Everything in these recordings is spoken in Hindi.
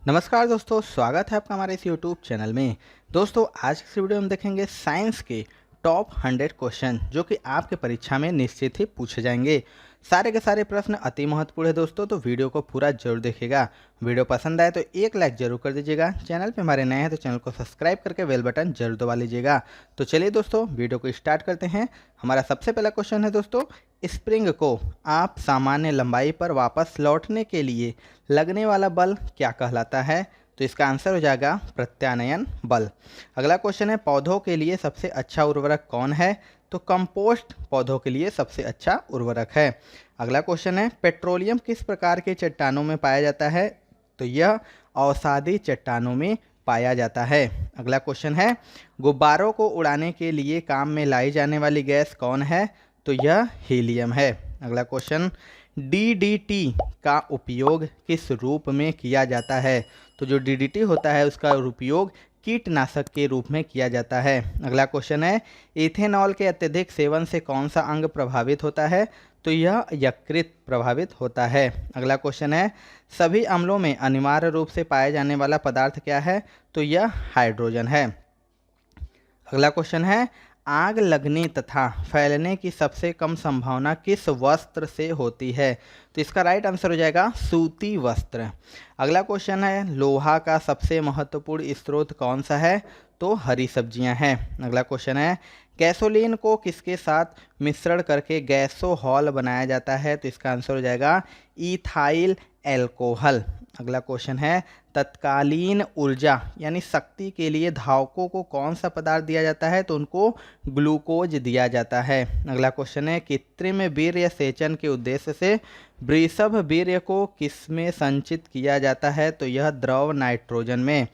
नमस्कार दोस्तों, स्वागत है आपका हमारे इस यूट्यूब चैनल में। दोस्तों, आज की इस वीडियो में हम देखेंगे साइंस के टॉप 100 क्वेश्चन जो कि आपके परीक्षा में निश्चित ही पूछे जाएंगे। सारे के सारे प्रश्न अति महत्वपूर्ण है दोस्तों, तो वीडियो को पूरा जरूर देखिएगा। वीडियो पसंद आए तो एक लाइक जरूर कर दीजिएगा। चैनल पे हमारे नए हैं तो चैनल को सब्सक्राइब करके बेल बटन जरूर दबा लीजिएगा। तो चलिए दोस्तों, वीडियो को स्टार्ट करते हैं। हमारा सबसे पहला क्वेश्चन है दोस्तों, स्प्रिंग को आप सामान्य लंबाई पर वापस लौटने के लिए लगने वाला बल क्या कहलाता है? तो इसका आंसर हो जाएगा प्रत्यानयन बल। अगला क्वेश्चन है, पौधों के लिए सबसे अच्छा उर्वरक कौन है? तो कंपोस्ट पौधों के लिए सबसे अच्छा उर्वरक है। अगला क्वेश्चन है, पेट्रोलियम किस प्रकार के चट्टानों में पाया जाता है? तो यह अवसादी चट्टानों में पाया जाता है। अगला क्वेश्चन है, गुब्बारों को उड़ाने के लिए काम में लाई जाने वाली गैस कौन है? तो यह हीलियम है। अगला क्वेश्चन, डीडीटी का उपयोग किस रूप में किया जाता है? तो जो डीडीटी होता है उसका उपयोग कीटनाशक के रूप में किया जाता है। अगला क्वेश्चन है, इथेनॉल के अत्यधिक सेवन से कौन सा अंग प्रभावित होता है? तो यह यकृत प्रभावित होता है। अगला क्वेश्चन है, सभी अम्लों में अनिवार्य रूप से पाया जाने वाला पदार्थ क्या है? तो यह हाइड्रोजन है। अगला क्वेश्चन है, आग लगने तथा फैलने की सबसे कम संभावना किस वस्त्र से होती है? तो इसका राइट आंसर हो जाएगा सूती वस्त्र। अगला क्वेश्चन है, लोहा का सबसे महत्वपूर्ण स्रोत कौन सा है? तो हरी सब्जियां हैं। अगला क्वेश्चन है, गैसोलीन को किसके साथ मिश्रण करके गैसोहॉल बनाया जाता है? तो इसका आंसर हो जाएगा इथाइल एल्कोहल। अगला क्वेश्चन है, तत्कालीन ऊर्जा यानी शक्ति के लिए धावकों को कौन सा पदार्थ दिया जाता है? तो उनको ग्लूकोज दिया जाता है। अगला क्वेश्चन है, कृत्रिम वीर्य सेचन के उद्देश्य से वृषभ वीर्य को किसमें संचित किया जाता है? तो यह द्रव नाइट्रोजन में।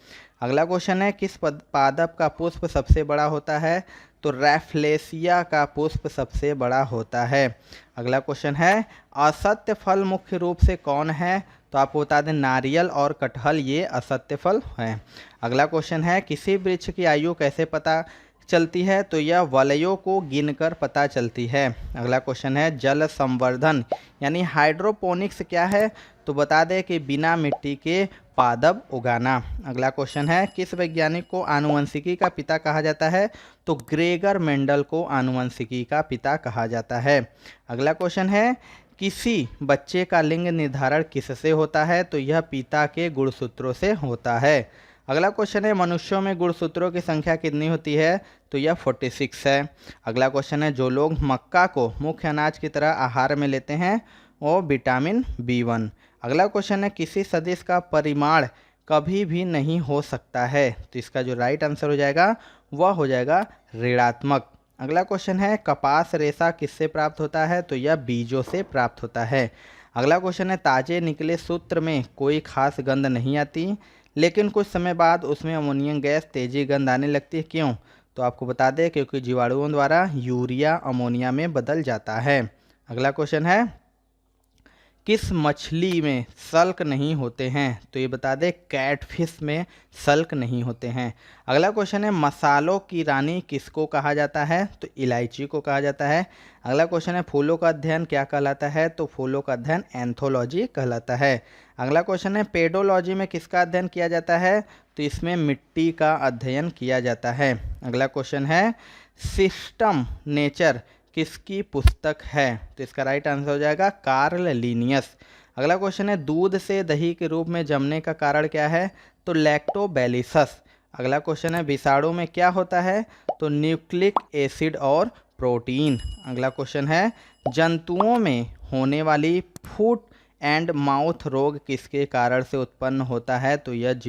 अगला क्वेश्चन है, किस पादप का पुष्प सबसे बड़ा होता है? तो रैफ्लेसिया का पुष्प सबसे बड़ा होता है। अगला क्वेश्चन है, असत्य फल मुख्य रूप से कौन है? तो आपको बता दें, नारियल और कटहल ये असत्य फल हैं। अगला क्वेश्चन है, किसी वृक्ष की आयु कैसे पता चलती है? तो यह वलयों को गिनकर पता चलती है। अगला क्वेश्चन है, जल संवर्धन यानी हाइड्रोपोनिक्स क्या है? तो बता दें कि बिना मिट्टी के पादप उगाना। अगला क्वेश्चन है, किस वैज्ञानिक को आनुवंशिकी का पिता कहा जाता है? तो ग्रेगर मेंडल को आनुवंशिकी का पिता कहा जाता है। अगला क्वेश्चन है, किसी बच्चे का लिंग निर्धारण किससे होता है? तो यह पिता के गुणसूत्रों से होता है। अगला क्वेश्चन है, मनुष्यों में गुणसूत्रों की संख्या कितनी होती है? तो यह 46 है। अगला क्वेश्चन है, जो लोग मक्का को मुख्य अनाज की तरह आहार में लेते हैं वो विटामिन B1। अगला क्वेश्चन है, किसी सदिश का परिमाण कभी भी नहीं हो सकता है? तो इसका जो राइट आंसर हो जाएगा वह हो जाएगा ऋणात्मक। अगला क्वेश्चन है, कपास रेशा किससे प्राप्त होता है? तो यह बीजों से प्राप्त होता है। अगला क्वेश्चन है, ताजे निकले सूत्र में कोई खास गंध नहीं आती, लेकिन कुछ समय बाद उसमें अमोनियम गैस तेजी गंध आने लगती है, क्यों? तो आपको बता दें, क्योंकि जीवाणुओं द्वारा यूरिया अमोनिया में बदल जाता है। अगला क्वेश्चन है, किस मछली में सल्क नहीं होते हैं? तो ये बता दें, कैटफिश में सल्क नहीं होते हैं। अगला क्वेश्चन है, मसालों की रानी किसको कहा जाता है? तो इलायची को कहा जाता है। अगला क्वेश्चन है, फूलों का अध्ययन क्या कहलाता है? तो फूलों का अध्ययन एंथोलॉजी कहलाता है। अगला क्वेश्चन है, पेडोलॉजी में किसका अध्ययन किया जाता है? तो इसमें मिट्टी का अध्ययन किया जाता है। अगला क्वेश्चन है, सिस्टम नेचर किसकी पुस्तक है? तो इसका राइट आंसर हो जाएगा कार्ल लिनियस। अगला क्वेश्चन है, दूध से दही के रूप में जमने का कारण क्या है? तो लैक्टोबैलिसस। अगला क्वेश्चन है, विषाणु में क्या होता है? तो न्यूक्लिक एसिड और प्रोटीन। अगला क्वेश्चन है, जंतुओं में होने वाली फुट एंड माउथ रोग किसके कारण से उत्पन्न होता है? तो यह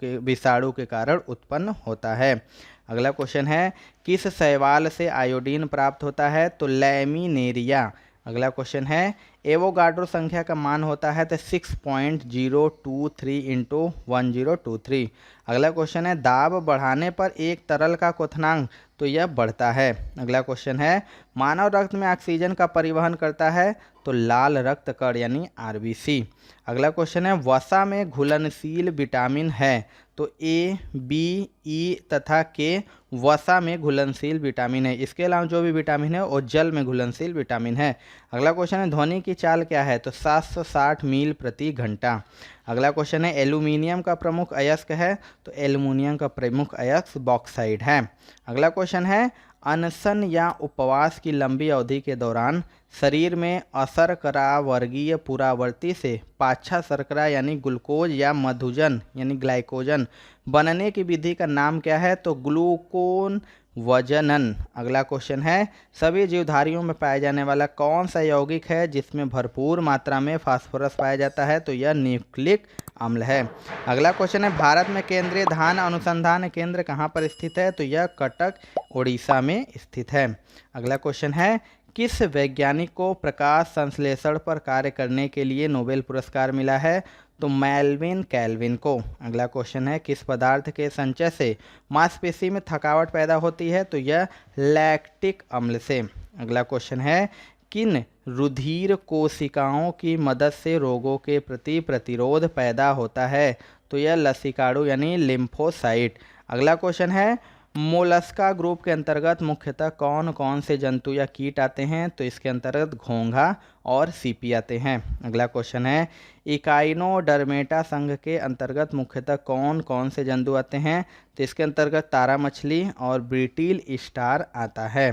विषाणु के कारण उत्पन्न होता है। अगला क्वेश्चन है, किस शैवाल से आयोडीन प्राप्त होता है? तो लैमिनेरिया। अगला क्वेश्चन है, एवोगाड्रो संख्या का मान होता है तो 6.023 इंटू 1023। अगला क्वेश्चन है, दाब बढ़ाने पर एक तरल का क्वथनांक तो यह बढ़ता है। अगला क्वेश्चन है, मानव रक्त में ऑक्सीजन का परिवहन करता है तो लाल रक्त कण यानी आरबीसी। अगला क्वेश्चन है वसा में घुलनशील विटामिन है, तो ए, बी, ई तथा के वसा में घुलनशील विटामिन है। इसके अलावा जो भी विटामिन है वो जल में घुलनशील विटामिन है। अगला क्वेश्चन है ध्वनि की चाल क्या है, तो 760 मील प्रति घंटा। अगला क्वेश्चन है एल्यूमिनियम का प्रमुख अयस्क है, तो एल्यूमिनियम का प्रमुख अयस्क बॉक्साइड है। अगला क्वेश्चन है अनशन या उपवास की लंबी अवधि के दौरान शरीर में अशर्करा वर्गीय पुरावर्ती से पाछा शर्करा यानी ग्लूकोज या मधुजन यानी ग्लाइकोजन बनने की विधि का नाम क्या है, तो ग्लूकोन वजनन। अगला क्वेश्चन है सभी जीवधारियों में पाया जाने वाला कौन सा यौगिक है जिसमें भरपूर मात्रा में फास्फोरस पाया जाता है, तो यह न्यूक्लिक अम्ल है। अगला क्वेश्चन है भारत में केंद्रीय धान अनुसंधान केंद्र कहाँ पर स्थित है, तो यह कटक उड़ीसा में स्थित है। अगला क्वेश्चन है किस वैज्ञानिक को प्रकाश संश्लेषण पर कार्य करने के लिए नोबेल पुरस्कार मिला है, तो मेल्विन कैल्विन को। अगला क्वेश्चन है किस पदार्थ के संचय से मांसपेशी में थकावट पैदा होती है, तो यह लैक्टिक अम्ल से। अगला क्वेश्चन है किन रुधिर कोशिकाओं की मदद से रोगों के प्रति प्रतिरोध पैदा होता है, तो यह लसीकाणु यानी लिम्फोसाइट। अगला क्वेश्चन है मोलस्का ग्रुप के अंतर्गत मुख्यतः कौन कौन से जंतु या कीट आते हैं, तो इसके अंतर्गत घोंघा और सीपी आते हैं। अगला क्वेश्चन है इकाइनोडर्मेटा संघ के अंतर्गत मुख्यतः कौन कौन से जंतु आते हैं, तो इसके अंतर्गत तारा मछली और ब्रिटिल स्टार आता है।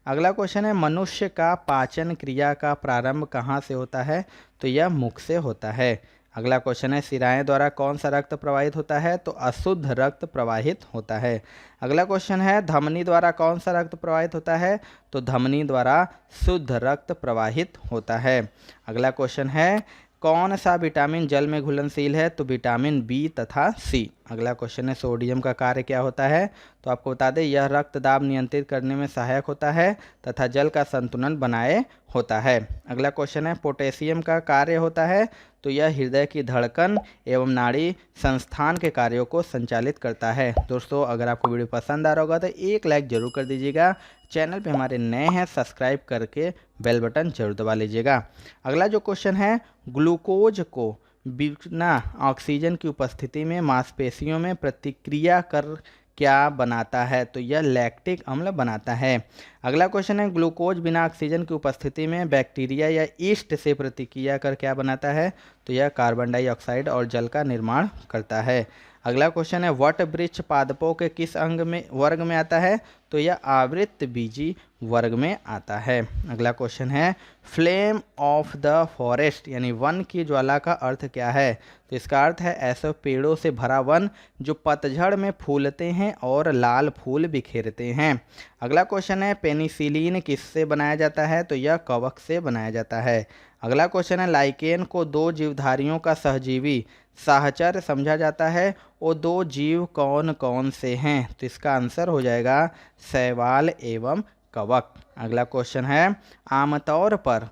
अगला क्वेश्चन है मनुष्य का पाचन क्रिया का प्रारंभ कहाँ से होता है, तो यह मुख से होता है। अगला क्वेश्चन है सिराएं द्वारा कौन सा रक्त प्रवाहित होता है, तो अशुद्ध रक्त प्रवाहित होता है। अगला क्वेश्चन है धमनी द्वारा कौन सा रक्त प्रवाहित होता है, तो धमनी द्वारा शुद्ध रक्त प्रवाहित होता है। अगला क्वेश्चन है कौन सा विटामिन जल में घुलनशील है, तो विटामिन बी तथा सी। अगला क्वेश्चन है सोडियम का कार्य क्या होता है, तो आपको बता दें यह रक्त दाब नियंत्रित करने में सहायक होता है तथा जल का संतुलन बनाए होता है। अगला क्वेश्चन है पोटेशियम का कार्य होता है, तो यह हृदय की धड़कन एवं नाड़ी संस्थान के कार्यों को संचालित करता है। दोस्तों अगर आपको वीडियो पसंद आ रहा होगा तो एक लाइक जरूर कर दीजिएगा। चैनल पे हमारे नए हैं सब्सक्राइब करके बेल बटन जरूर दबा लीजिएगा। अगला जो क्वेश्चन है ग्लूकोज को बिना ऑक्सीजन की उपस्थिति में मांसपेशियों में प्रतिक्रिया कर क्या बनाता है, तो यह लैक्टिक अम्ल बनाता है। अगला क्वेश्चन है ग्लूकोज बिना ऑक्सीजन की उपस्थिति में बैक्टीरिया या ईस्ट से प्रतिक्रिया कर क्या बनाता है, तो यह कार्बन डाइऑक्साइड और जल का निर्माण करता है। अगला क्वेश्चन है वट वृक्ष पादपों के किस अंग में वर्ग में आता है, तो यह आवृत्त बीजी वर्ग में आता है। अगला क्वेश्चन है फ्लेम ऑफ द फॉरेस्ट यानी वन की ज्वाला का अर्थ क्या है, तो इसका अर्थ है ऐसे पेड़ों से भरा वन जो पतझड़ में फूलते हैं और लाल फूल बिखेरते हैं। अगला क्वेश्चन है पेनिसिलिन किससे बनाया जाता है, तो यह कवक से बनाया जाता है। अगला क्वेश्चन है लाइकेन को दो जीवधारियों का सहजीवी साहचर्य समझा जाता है, वो दो जीव कौन कौन से हैं, तो इसका आंसर हो जाएगा शैवाल एवं कवक। अगला क्वेश्चन है आमतौर पर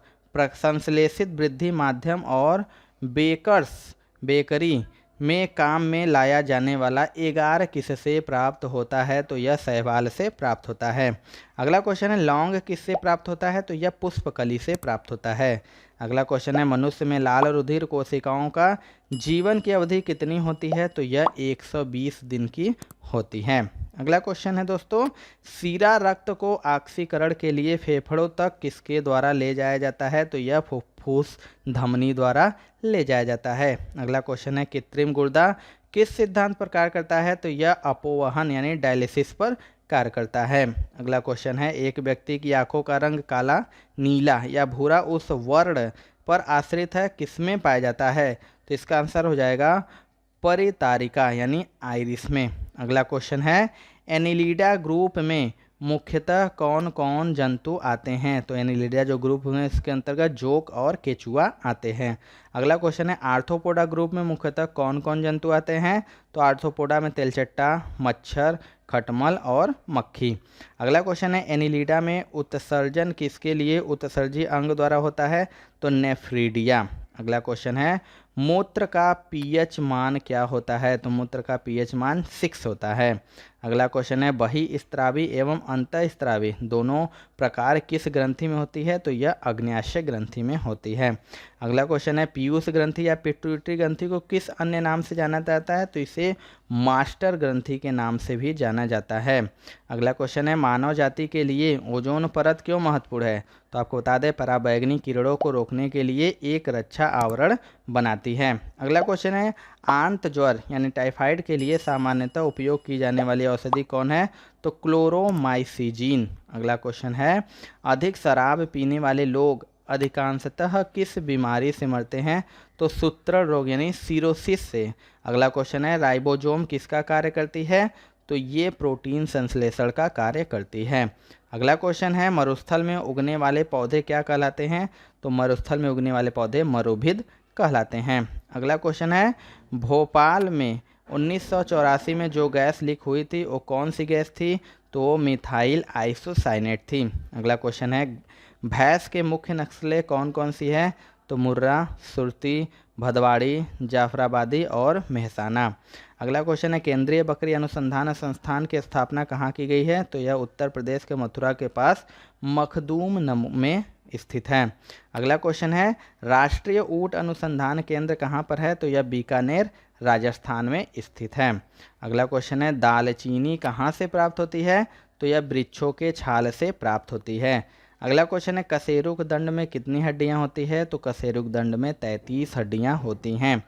संश्लेषित वृद्धि माध्यम और बेकरी में काम में लाया जाने वाला एगार किससे प्राप्त होता है, तो यह शैवाल से प्राप्त होता है। अगला क्वेश्चन है लौंग किससे प्राप्त होता है, तो यह पुष्पकली से प्राप्त होता है। अगला क्वेश्चन है मनुष्य में लाल रुधिर कोशिकाओं का जीवन की अवधि कितनी होती है, तो यह 120 दिन की होती है। अगला क्वेश्चन है दोस्तों सीरा रक्त को ऑक्सीकरण के लिए फेफड़ों तक किसके द्वारा ले जाया जाता है, तो यह फुफ्फुस धमनी द्वारा ले जाया जाता है। अगला क्वेश्चन है कृत्रिम गुर्दा किस सिद्धांत पर कार्य करता है, तो यह अपोवहन यानी डायलिसिस पर कार्य करता है। अगला क्वेश्चन है एक व्यक्ति की आंखों का रंग काला, नीला या भूरा उस वर्ण पर आश्रित है किसमें पाया जाता है, तो इसका आंसर हो जाएगा परितारिका यानी आइरिस में। अगला क्वेश्चन है एनिलिडा ग्रुप में मुख्यतः कौन कौन जंतु आते हैं, तो एनिलिडा जो ग्रुप है इसके अंतर्गत जोक और केचुआ आते हैं। अगला क्वेश्चन है आर्थ्रोपोडा ग्रुप में मुख्यतः कौन कौन जंतु आते हैं, तो आर्थ्रोपोडा में तेलचट्टा, मच्छर, खटमल और मक्खी। अगला क्वेश्चन है एनिलिडा में उत्सर्जन किसके लिए उत्सर्जी अंग द्वारा होता है, तो नेफ्रीडिया। अगला क्वेश्चन है मूत्र का पीएच मान क्या होता है? तो मूत्र का पीएच मान 6 होता है। अगला क्वेश्चन है बहिस्त्रावी एवं अंतःस्त्रावी दोनों प्रकार किस ग्रंथि में होती है? तो यह अग्न्याशय ग्रंथि में होती है। अगला क्वेश्चन है पीयूष ग्रंथि या पिट्यूटरी ग्रंथि को किस अन्य नाम से जाना जाता है? तो इसे मास्टर ग्रंथि के नाम से भी जाना जाता है। अगला क्वेश्चन है मानव जाति के लिए ओजोन परत क्यों महत्वपूर्ण है? तो आपको बता दें पराबैंगनी किरणों को रोकने के लिए एक रक्षा आवरण बनाती है। अगला क्वेश्चन है आंत ज्वर यानी टाइफाइड के लिए सामान्यतः उपयोग की जाने वाली औषधि कौन है? तो क्लोरोमाइसिजिन। अगला क्वेश्चन है अधिक शराब पीने वाले लोग अधिकांशतः किस बीमारी से मरते हैं? तो सूत्रण रोग यानी सिरोसिस से। अगला क्वेश्चन है राइबोसोम किसका कार्य करती है? तो ये प्रोटीन संश्लेषण का कार्य करती है। अगला क्वेश्चन है मरुस्थल में उगने वाले पौधे क्या कहलाते हैं? तो मरुस्थल में उगने वाले पौधे मरुभिद कहलाते हैं। अगला क्वेश्चन है भोपाल में 1984 में जो गैस लीक हुई थी वो कौन सी गैस थी? तो वो मिथाइल आइसोसाइनेट थी। अगला क्वेश्चन है भैंस के मुख्य नस्लें कौन कौन सी है? तो मुर्रा, सुरती, भदवाड़ी, जाफराबादी और मेहसाना। अगला क्वेश्चन है केंद्रीय बकरी अनुसंधान संस्थान की स्थापना कहाँ की गई है? तो यह उत्तर प्रदेश के मथुरा के पास मखदूम में स्थित है। अगला क्वेश्चन है राष्ट्रीय ऊंट अनुसंधान केंद्र कहाँ पर है? तो यह बीकानेर राजस्थान में स्थित है। अगला क्वेश्चन है दालचीनी कहाँ से प्राप्त होती है? तो यह वृक्षों के छाल से प्राप्त होती है। अगला क्वेश्चन है कशेरुक दंड में कितनी हड्डियां होती है? तो कशेरुक दंड में 33 हड्डियां होती हैं।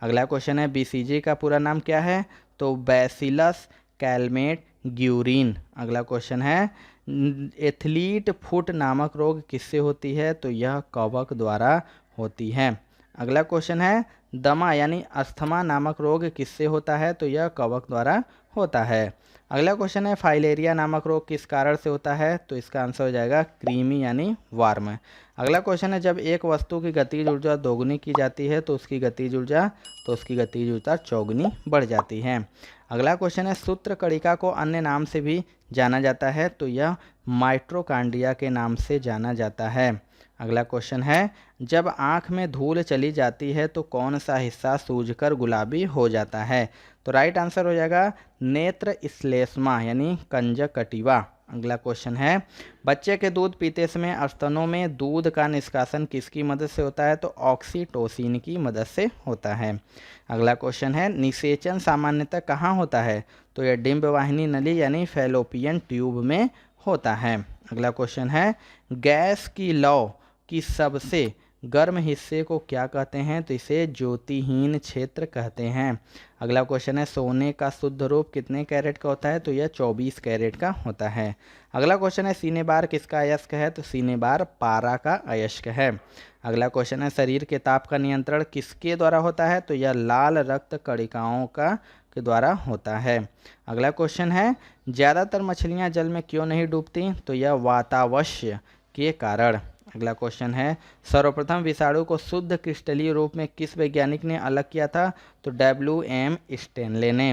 अगला क्वेश्चन है बीसीजी का पूरा नाम क्या है? तो बैसिलस कैलमेट ग्यूरिन। अगला क्वेश्चन है एथलीट फुट नामक रोग किससे होती है? तो यह कवक द्वारा होती है। अगला क्वेश्चन है दमा यानी अस्थमा नामक रोग किससे होता है? तो यह कवक द्वारा होता है। अगला क्वेश्चन है फाइलेरिया नामक रोग किस कारण से होता है? तो इसका आंसर हो जाएगा क्रीमी यानी वार्म। अगला क्वेश्चन है जब एक वस्तु की गतिज ऊर्जा दोगुनी की जाती है तो उसकी गतिज ऊर्जा चौगुनी बढ़ जाती है। अगला क्वेश्चन है सूत्रकणिका को अन्य नाम से भी जाना जाता है? तो यह माइटोकॉन्ड्रिया के नाम से जाना जाता है। अगला क्वेश्चन है जब आँख में धूल चली जाती है तो कौन सा हिस्सा सूजकर गुलाबी हो जाता है? तो राइट आंसर हो जाएगा नेत्र श्लेष्मा यानी कंजक्टिवा। अगला क्वेश्चन है बच्चे के दूध पीते समय स्तनों में दूध का निष्कासन किसकी मदद से होता है? तो ऑक्सीटोसिन की मदद से होता है। अगला क्वेश्चन है निषेचन सामान्यतः कहाँ होता है? तो यह डिंब वाहिनी नली यानी फैलोपियन ट्यूब में होता है। अगला क्वेश्चन है गैस की लौ की सबसे गर्म हिस्से को क्या कहते हैं? तो इसे ज्योतिहीन क्षेत्र कहते हैं। अगला क्वेश्चन है सोने का शुद्ध रूप कितने कैरेट का होता है? तो यह 24 कैरेट का होता है। अगला क्वेश्चन है सीने बार किसका अयस्क है? तो सीने बार पारा का अयस्क है। अगला क्वेश्चन है शरीर के ताप का नियंत्रण किसके द्वारा होता है? तो यह लाल रक्त कणिकाओं के द्वारा होता है। अगला क्वेश्चन है ज़्यादातर मछलियाँ जल में क्यों नहीं डूबती? तो यह वातावश्य के कारण। अगला क्वेश्चन है सर्वप्रथम विषाणु को शुद्ध क्रिस्टलीय रूप में किस वैज्ञानिक ने अलग किया था? तो WM स्टेनले ने।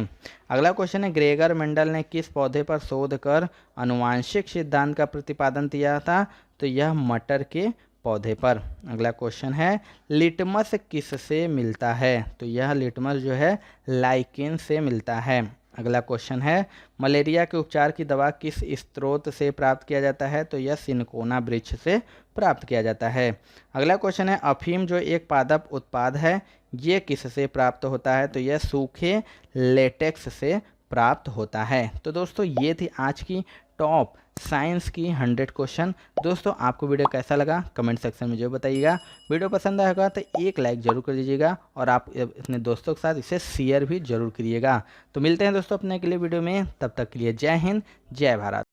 अगला क्वेश्चन है ग्रेगर मेंडल ने किस पौधे पर शोध कर आनुवांशिक सिद्धांत का प्रतिपादन किया था? तो यह मटर के पौधे पर। अगला क्वेश्चन है लिटमस किससे मिलता है? तो यह लिटमस जो है लाइकेन से मिलता है। अगला क्वेश्चन है मलेरिया के उपचार की दवा किस स्रोत से प्राप्त किया जाता है? तो यह सिनकोना वृक्ष से प्राप्त किया जाता है। अगला क्वेश्चन है अफीम जो एक पादप उत्पाद है ये किससे प्राप्त होता है? तो यह सूखे लेटेक्स से प्राप्त होता है। तो दोस्तों ये थी आज की टॉप साइंस की 100 क्वेश्चन। दोस्तों आपको वीडियो कैसा लगा कमेंट सेक्शन में जरूर बताइएगा। वीडियो पसंद आएगा तो एक लाइक जरूर कर दीजिएगा और आप अपने दोस्तों के साथ इसे शेयर भी जरूर करिएगा। तो मिलते हैं दोस्तों अपने अगले वीडियो में, तब तक के लिए जय हिंद जय भारत।